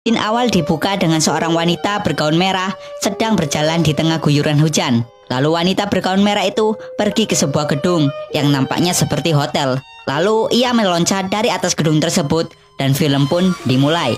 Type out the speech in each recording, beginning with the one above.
Scene awal dibuka dengan seorang wanita bergaun merah sedang berjalan di tengah guyuran hujan. Lalu wanita bergaun merah itu pergi ke sebuah gedung yang nampaknya seperti hotel. Lalu ia meloncat dari atas gedung tersebut dan film pun dimulai.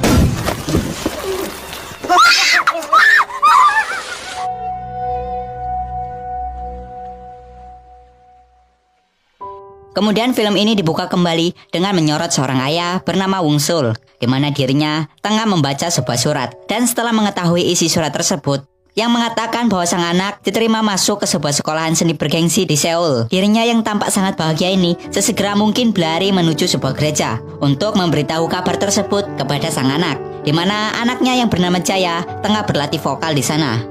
Kemudian film ini dibuka kembali dengan menyorot seorang ayah bernama Wungsul, di mana dirinya tengah membaca sebuah surat. Dan setelah mengetahui isi surat tersebut, yang mengatakan bahwa sang anak diterima masuk ke sebuah sekolahan seni bergengsi di Seoul. Dirinya yang tampak sangat bahagia ini sesegera mungkin berlari menuju sebuah gereja untuk memberitahu kabar tersebut kepada sang anak, di mana anaknya yang bernama Jaya tengah berlatih vokal di sana.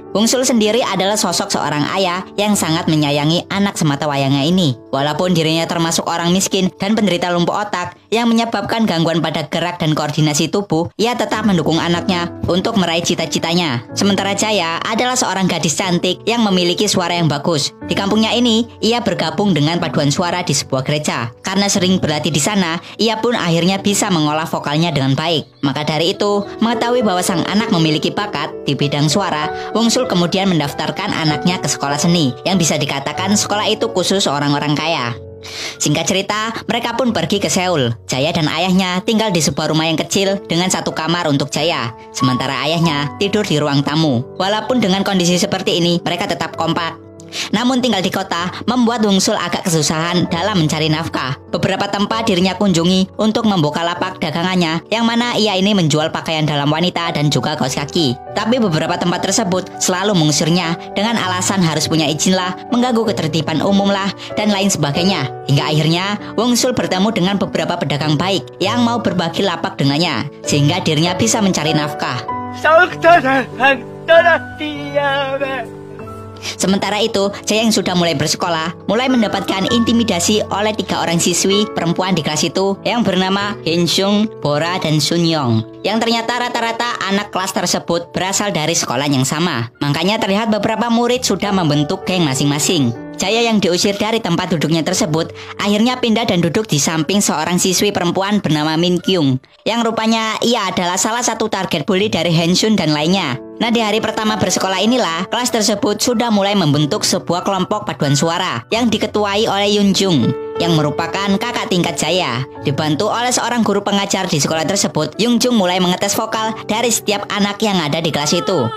Wungsul sendiri adalah sosok seorang ayah yang sangat menyayangi anak semata wayangnya ini. Walaupun dirinya termasuk orang miskin dan penderita lumpuh otak yang menyebabkan gangguan pada gerak dan koordinasi tubuh, ia tetap mendukung anaknya untuk meraih cita-citanya. Sementara Jaya adalah seorang gadis cantik yang memiliki suara yang bagus. Di kampungnya ini, ia bergabung dengan paduan suara di sebuah gereja. Karena sering berlatih di sana, ia pun akhirnya bisa mengolah vokalnya dengan baik. Maka dari itu, mengetahui bahwa sang anak memiliki bakat di bidang suara, Wungsul kemudian mendaftarkan anaknya ke sekolah seni, yang bisa dikatakan sekolah itu khusus orang-orang kaya. Singkat cerita, mereka pun pergi ke Seoul. Jaya dan ayahnya tinggal di sebuah rumah yang kecil dengan satu kamar untuk Jaya, sementara ayahnya tidur di ruang tamu. Walaupun dengan kondisi seperti ini, mereka tetap kompak. Namun tinggal di kota membuat Wungsul agak kesusahan dalam mencari nafkah. Beberapa tempat dirinya kunjungi untuk membuka lapak dagangannya, yang mana ia ini menjual pakaian dalam wanita dan juga kaos kaki. Tapi beberapa tempat tersebut selalu mengusirnya dengan alasan harus punya izin lah, mengganggu ketertiban umum lah, dan lain sebagainya. Hingga akhirnya Wungsul bertemu dengan beberapa pedagang baik yang mau berbagi lapak dengannya, sehingga dirinya bisa mencari nafkah. Sementara itu, Jaya yang sudah mulai bersekolah mulai mendapatkan intimidasi oleh 3 orang siswi perempuan di kelas itu yang bernama Hyunjung, Bora, dan Sunyong, yang ternyata rata-rata anak kelas tersebut berasal dari sekolah yang sama. Makanya terlihat beberapa murid sudah membentuk geng masing-masing. Jaya yang diusir dari tempat duduknya tersebut akhirnya pindah dan duduk di samping seorang siswi perempuan bernama Min Kyung, yang rupanya ia adalah salah satu target bully dari Hensun dan lainnya. Nah, di hari pertama bersekolah inilah kelas tersebut sudah mulai membentuk sebuah kelompok paduan suara yang diketuai oleh Yunjung, yang merupakan kakak tingkat Jaya. Dibantu oleh seorang guru pengajar di sekolah tersebut, Yunjung mulai mengetes vokal dari setiap anak yang ada di kelas itu.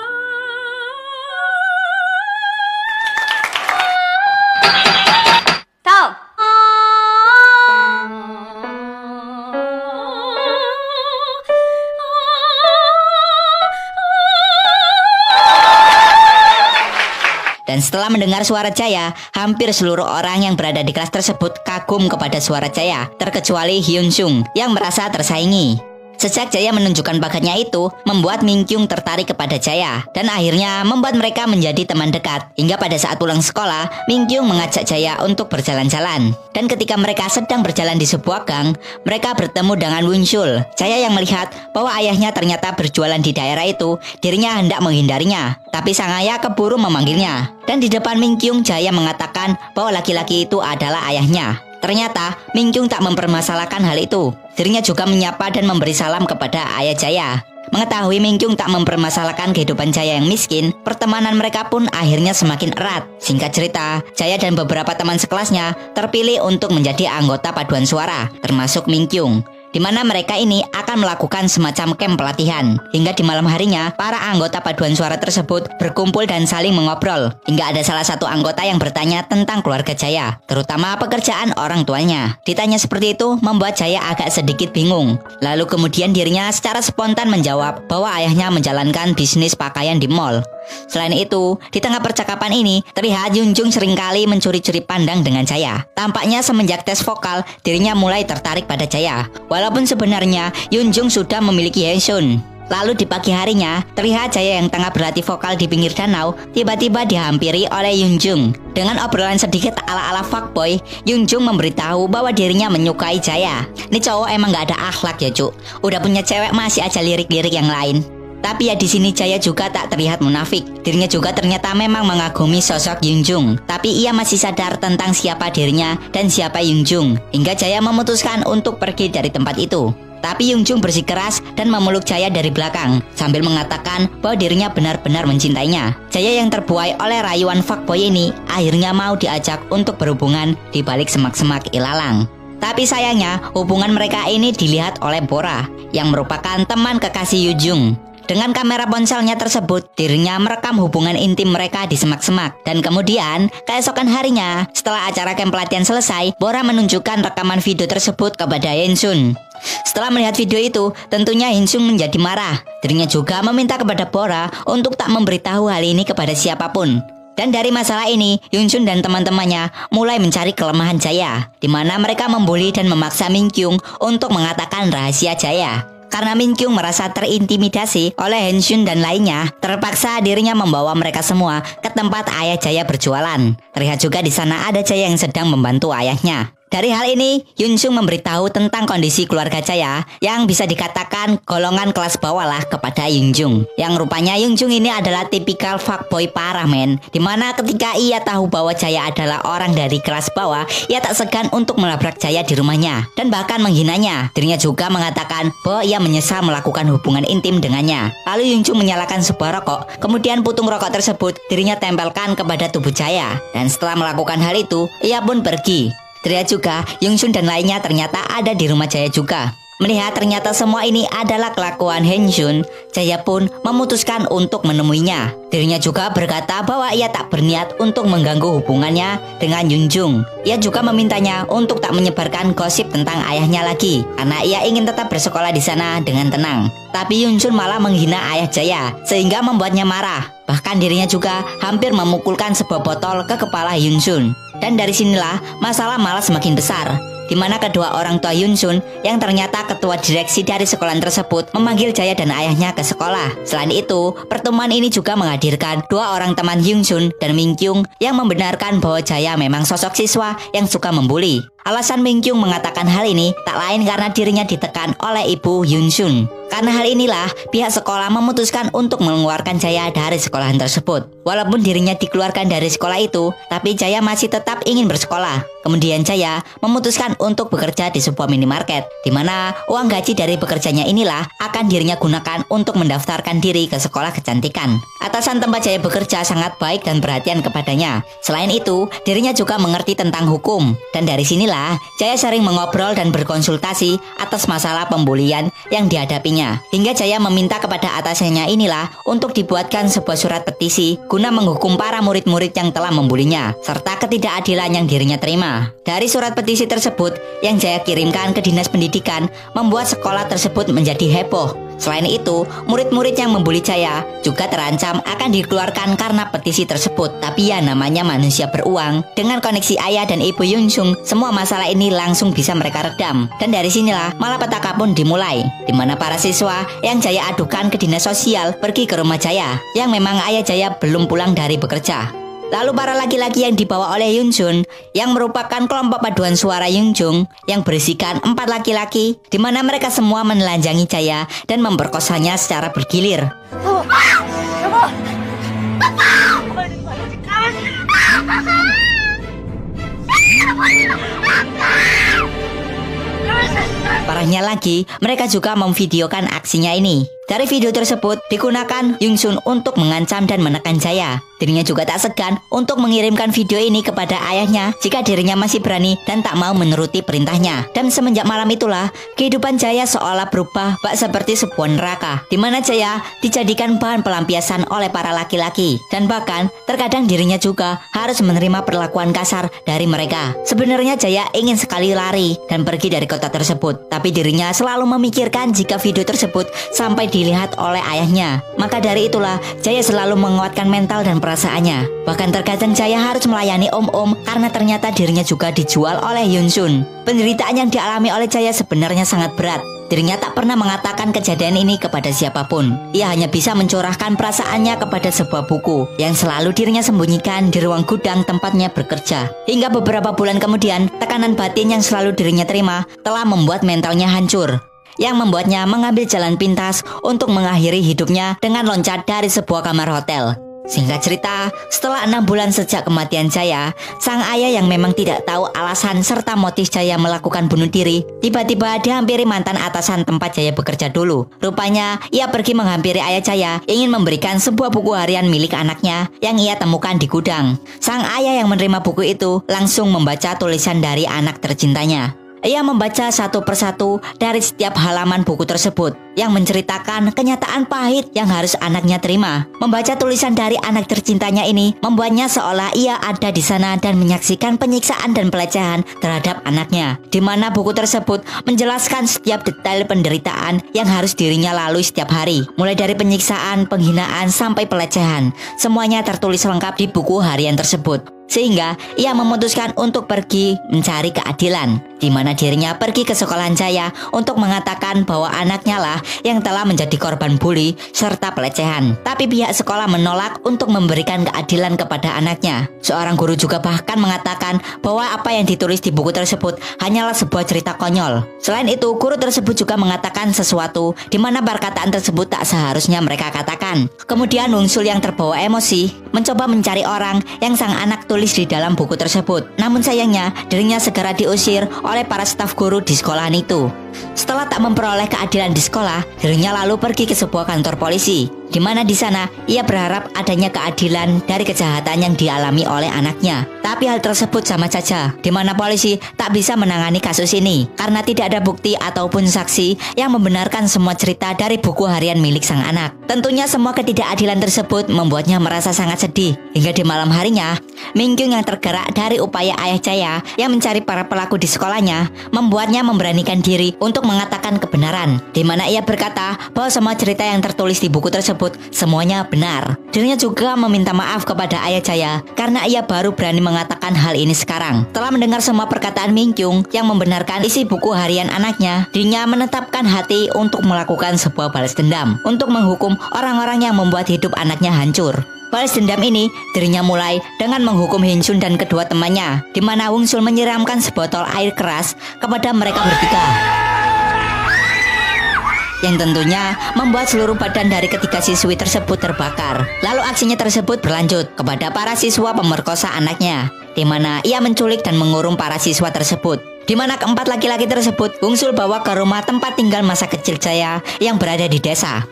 Dan setelah mendengar suara Jaya, hampir seluruh orang yang berada di kelas tersebut kagum kepada suara Jaya, terkecuali Hyunjung yang merasa tersaingi. Sejak Jaya menunjukkan bakatnya itu, membuat Min Kyung tertarik kepada Jaya, dan akhirnya membuat mereka menjadi teman dekat. Hingga pada saat pulang sekolah, Min Kyung mengajak Jaya untuk berjalan-jalan. Dan ketika mereka sedang berjalan di sebuah gang, mereka bertemu dengan Wungsul. Jaya yang melihat bahwa ayahnya ternyata berjualan di daerah itu, dirinya hendak menghindarinya. Tapi sang ayah keburu memanggilnya. Dan di depan Min Kyung, Jaya mengatakan bahwa laki-laki itu adalah ayahnya. Ternyata Min Kyung tak mempermasalahkan hal itu. Dirinya juga menyapa dan memberi salam kepada ayah Jaya. Mengetahui Min Kyung tak mempermasalahkan kehidupan Jaya yang miskin, pertemanan mereka pun akhirnya semakin erat. Singkat cerita, Jaya dan beberapa teman sekelasnya terpilih untuk menjadi anggota paduan suara, termasuk Min Kyung, di mana mereka ini akan melakukan semacam camp pelatihan. Hingga di malam harinya, para anggota paduan suara tersebut berkumpul dan saling mengobrol. Hingga ada salah satu anggota yang bertanya tentang keluarga Jaya, terutama pekerjaan orang tuanya. Ditanya seperti itu membuat Jaya agak sedikit bingung. Lalu kemudian dirinya secara spontan menjawab bahwa ayahnya menjalankan bisnis pakaian di mall. Selain itu, di tengah percakapan ini terlihat Yunjung seringkali mencuri-curi pandang dengan Jaya. Tampaknya semenjak tes vokal, dirinya mulai tertarik pada Jaya. Walaupun sebenarnya Yunjung sudah memiliki Hensun. Lalu di pagi harinya, terlihat Jaya yang tengah berlatih vokal di pinggir danau tiba-tiba dihampiri oleh Yunjung. Dengan obrolan sedikit ala-ala fuckboy, Yunjung memberitahu bahwa dirinya menyukai Jaya. Ini cowok emang gak ada akhlak ya, Cuk. Udah punya cewek masih aja lirik-lirik yang lain. Tapi ya di sini Jaya juga tak terlihat munafik. Dirinya juga ternyata memang mengagumi sosok Yunjung. Tapi ia masih sadar tentang siapa dirinya dan siapa Yunjung. Hingga Jaya memutuskan untuk pergi dari tempat itu. Tapi Yunjung bersikeras dan memeluk Jaya dari belakang sambil mengatakan bahwa dirinya benar-benar mencintainya. Jaya yang terbuai oleh rayuan fuckboy ini akhirnya mau diajak untuk berhubungan di balik semak-semak ilalang. Tapi sayangnya hubungan mereka ini dilihat oleh Bora yang merupakan teman kekasih Yunjung. Dengan kamera ponselnya tersebut, dirinya merekam hubungan intim mereka di semak-semak. Dan kemudian, keesokan harinya, setelah acara camp pelatihan selesai, Bora menunjukkan rekaman video tersebut kepada Hinsun. Setelah melihat video itu, tentunya Hinsun menjadi marah. Dirinya juga meminta kepada Bora untuk tak memberitahu hal ini kepada siapapun. Dan dari masalah ini, Hinsun dan teman-temannya mulai mencari kelemahan Jaya, di mana mereka membuli dan memaksa Minkyung untuk mengatakan rahasia Jaya. Karena Minkyung merasa terintimidasi oleh Hinsun dan lainnya, terpaksa dirinya membawa mereka semua ke tempat ayah Jaya berjualan. Terlihat juga di sana ada Jaya yang sedang membantu ayahnya. Dari hal ini, Yunjung memberitahu tentang kondisi keluarga Jaya yang bisa dikatakan golongan kelas bawah lah kepada Yunjung. Yang rupanya Yunjung ini adalah tipikal fuckboy parah men. Dimana ketika ia tahu bahwa Jaya adalah orang dari kelas bawah, ia tak segan untuk melabrak Jaya di rumahnya dan bahkan menghinanya. Dirinya juga mengatakan bahwa ia menyesal melakukan hubungan intim dengannya. Lalu Yunjung menyalakan sebuah rokok, kemudian putung rokok tersebut dirinya tempelkan kepada tubuh Jaya. Dan setelah melakukan hal itu, ia pun pergi. Terlihat juga Yunsun dan lainnya ternyata ada di rumah Jaya juga. Melihat ternyata semua ini adalah kelakuan Hinsun, Jaya pun memutuskan untuk menemuinya. Dirinya juga berkata bahwa ia tak berniat untuk mengganggu hubungannya dengan Yunjung. Ia juga memintanya untuk tak menyebarkan gosip tentang ayahnya lagi, karena ia ingin tetap bersekolah di sana dengan tenang. Tapi Yunsun malah menghina ayah Jaya, sehingga membuatnya marah. Bahkan dirinya juga hampir memukulkan sebuah botol ke kepala Yunsun. Dan dari sinilah masalah malah semakin besar, di mana kedua orang tua Yunsun yang ternyata ketua direksi dari sekolah tersebut memanggil Jaya dan ayahnya ke sekolah. Selain itu, pertemuan ini juga menghadirkan dua orang teman Yunsun dan Minkyung yang membenarkan bahwa Jaya memang sosok siswa yang suka membuli. Alasan Minkyung mengatakan hal ini tak lain karena dirinya ditekan oleh ibu Yunsun. Karena hal inilah, pihak sekolah memutuskan untuk mengeluarkan Jaya dari sekolahan tersebut. Walaupun dirinya dikeluarkan dari sekolah itu, tapi Jaya masih tetap ingin bersekolah. Kemudian Jaya memutuskan untuk bekerja di sebuah minimarket, di mana uang gaji dari pekerjanya inilah akan dirinya gunakan untuk mendaftarkan diri ke sekolah kecantikan. Atasan tempat Jaya bekerja sangat baik dan perhatian kepadanya. Selain itu, dirinya juga mengerti tentang hukum. Dan dari sinilah, Jaya sering mengobrol dan berkonsultasi atas masalah pembulian yang dihadapinya. Hingga Jaya meminta kepada atasannya inilah untuk dibuatkan sebuah surat petisi guna menghukum para murid-murid yang telah membulinya, serta ketidakadilan yang dirinya terima. Dari surat petisi tersebut yang Jaya kirimkan ke Dinas Pendidikan membuat sekolah tersebut menjadi heboh. Selain itu, murid-murid yang membuli Jaya juga terancam akan dikeluarkan karena petisi tersebut. Tapi ya namanya manusia beruang. Dengan koneksi ayah dan ibu Yunjung, semua masalah ini langsung bisa mereka redam. Dan dari sinilah malapetaka pun dimulai, di mana para siswa yang Jaya adukan ke dinas sosial pergi ke rumah Jaya, yang memang ayah Jaya belum pulang dari bekerja. Lalu para laki-laki yang dibawa oleh Yunjun, yang merupakan kelompok paduan suara Yunjung, yang berisikan 4 laki-laki, di mana mereka semua menelanjangi Jaya dan memperkosanya secara bergilir. Parahnya lagi, mereka juga memvideokan aksinya ini. Dari video tersebut digunakan Yunsun untuk mengancam dan menekan Jaya. Dirinya juga tak segan untuk mengirimkan video ini kepada ayahnya jika dirinya masih berani dan tak mau menuruti perintahnya. Dan semenjak malam itulah, kehidupan Jaya seolah berubah bak seperti sebuah neraka, di mana Jaya dijadikan bahan pelampiasan oleh para laki-laki. Dan bahkan terkadang dirinya juga harus menerima perlakuan kasar dari mereka. Sebenarnya Jaya ingin sekali lari dan pergi dari kota tersebut, tapi dirinya selalu memikirkan jika video tersebut sampai dilihat oleh ayahnya. Maka dari itulah Jaya selalu menguatkan mental dan perasaannya. Bahkan terkadang Jaya harus melayani om-om karena ternyata dirinya juga dijual oleh Yunsun. Penderitaan yang dialami oleh Jaya sebenarnya sangat berat. Dirinya tak pernah mengatakan kejadian ini kepada siapapun. Ia hanya bisa mencurahkan perasaannya kepada sebuah buku yang selalu dirinya sembunyikan di ruang gudang tempatnya bekerja. Hingga beberapa bulan kemudian, tekanan batin yang selalu dirinya terima telah membuat mentalnya hancur. yang membuatnya mengambil jalan pintas untuk mengakhiri hidupnya dengan loncat dari sebuah kamar hotel. Singkat cerita, setelah 6 bulan sejak kematian Jaya, sang ayah yang memang tidak tahu alasan serta motif Jaya melakukan bunuh diri, tiba-tiba dihampiri mantan atasan tempat Jaya bekerja dulu. Rupanya, ia pergi menghampiri ayah Jaya, ingin memberikan sebuah buku harian milik anaknya yang ia temukan di gudang. Sang ayah yang menerima buku itu langsung membaca tulisan dari anak tercintanya. Ia membaca satu persatu dari setiap halaman buku tersebut yang menceritakan kenyataan pahit yang harus anaknya terima. Membaca tulisan dari anak tercintanya ini membuatnya seolah ia ada di sana dan menyaksikan penyiksaan dan pelecehan terhadap anaknya, di mana buku tersebut menjelaskan setiap detail penderitaan yang harus dirinya lalui setiap hari, mulai dari penyiksaan, penghinaan, sampai pelecehan. Semuanya tertulis lengkap di buku harian tersebut. Sehingga ia memutuskan untuk pergi mencari keadilan, di mana dirinya pergi ke sekolahan Jaya untuk mengatakan bahwa anaknya lah yang telah menjadi korban bully serta pelecehan. Tapi pihak sekolah menolak untuk memberikan keadilan kepada anaknya. Seorang guru juga bahkan mengatakan bahwa apa yang ditulis di buku tersebut hanyalah sebuah cerita konyol. Selain itu, guru tersebut juga mengatakan sesuatu di mana perkataan tersebut tak seharusnya mereka katakan. Kemudian Wungsul yang terbawa emosi mencoba mencari orang yang sang anak tulis di dalam buku tersebut. Namun sayangnya, dirinya segera diusir oleh para staf guru di sekolahan itu. Setelah tak memperoleh keadilan di sekolah, dirinya lalu pergi ke sebuah kantor polisi, di mana di sana ia berharap adanya keadilan dari kejahatan yang dialami oleh anaknya. Tapi hal tersebut sama saja, di mana polisi tak bisa menangani kasus ini karena tidak ada bukti ataupun saksi yang membenarkan semua cerita dari buku harian milik sang anak. Tentunya semua ketidakadilan tersebut membuatnya merasa sangat sedih. Hingga di malam harinya, Minkyung yang tergerak dari upaya ayah Jaya yang mencari para pelaku di sekolahnya membuatnya memberanikan diri untuk mengatakan kebenaran, di mana ia berkata bahwa semua cerita yang tertulis di buku tersebut semuanya benar. Dirinya juga meminta maaf kepada ayah Jaya karena ia baru berani mengatakan hal ini sekarang. Setelah mendengar semua perkataan Minkyung yang membenarkan isi buku harian anaknya, dirinya menetapkan hati untuk melakukan sebuah balas dendam untuk menghukum orang-orang yang membuat hidup anaknya hancur. Balas dendam ini dirinya mulai dengan menghukum Hinsun dan kedua temannya, di mana Wungsul menyiramkan sebotol air keras kepada mereka bertiga, yang tentunya membuat seluruh badan dari ketiga siswi tersebut terbakar. Lalu aksinya tersebut berlanjut kepada para siswa pemerkosa anaknya, di mana ia menculik dan mengurung para siswa tersebut. Di mana keempat laki-laki tersebut Wungsul bawa ke rumah tempat tinggal masa kecil Jaya yang berada di desa.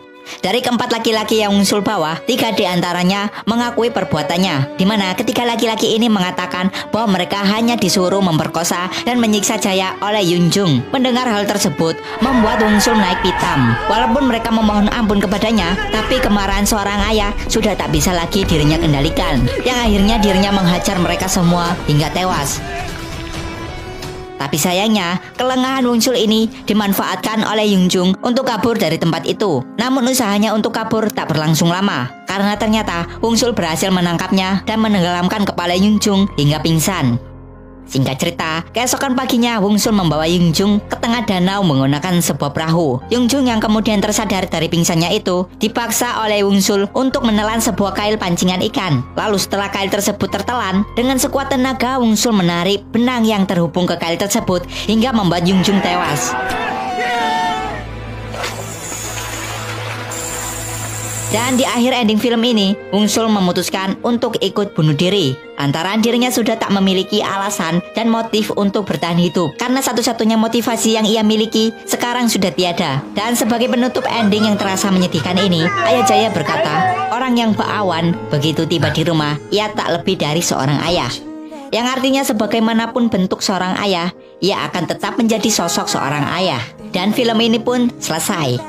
Dari keempat laki-laki yang Wungsul bawa, 3 diantaranya mengakui perbuatannya, di mana ketiga laki-laki ini mengatakan bahwa mereka hanya disuruh memperkosa dan menyiksa Jaya oleh Yunjung. Mendengar hal tersebut membuat Wungsul naik pitam. Walaupun mereka memohon ampun kepadanya, tapi kemarahan seorang ayah sudah tak bisa lagi dirinya kendalikan, yang akhirnya dirinya menghajar mereka semua hingga tewas. Tapi sayangnya, kelengahan Wungsul ini dimanfaatkan oleh Yunjung untuk kabur dari tempat itu. Namun usahanya untuk kabur tak berlangsung lama, karena ternyata Wungsul berhasil menangkapnya dan menenggelamkan kepala Yunjung hingga pingsan. Singkat cerita, keesokan paginya Wungsul membawa Yunjung ke tengah danau menggunakan sebuah perahu. Yunjung yang kemudian tersadar dari pingsannya itu dipaksa oleh Wungsul untuk menelan sebuah kail pancingan ikan. Lalu setelah kail tersebut tertelan, dengan sekuat tenaga Wungsul menarik benang yang terhubung ke kail tersebut hingga membuat Yunjung tewas. Dan di akhir ending film ini, Wungsul memutuskan untuk ikut bunuh diri. Antara dirinya sudah tak memiliki alasan dan motif untuk bertahan hidup, karena satu-satunya motivasi yang ia miliki sekarang sudah tiada. Dan sebagai penutup ending yang terasa menyedihkan ini, ayah Jaya berkata, orang yang berawan begitu tiba di rumah, ia tak lebih dari seorang ayah. Yang artinya sebagaimanapun bentuk seorang ayah, ia akan tetap menjadi sosok seorang ayah. Dan film ini pun selesai.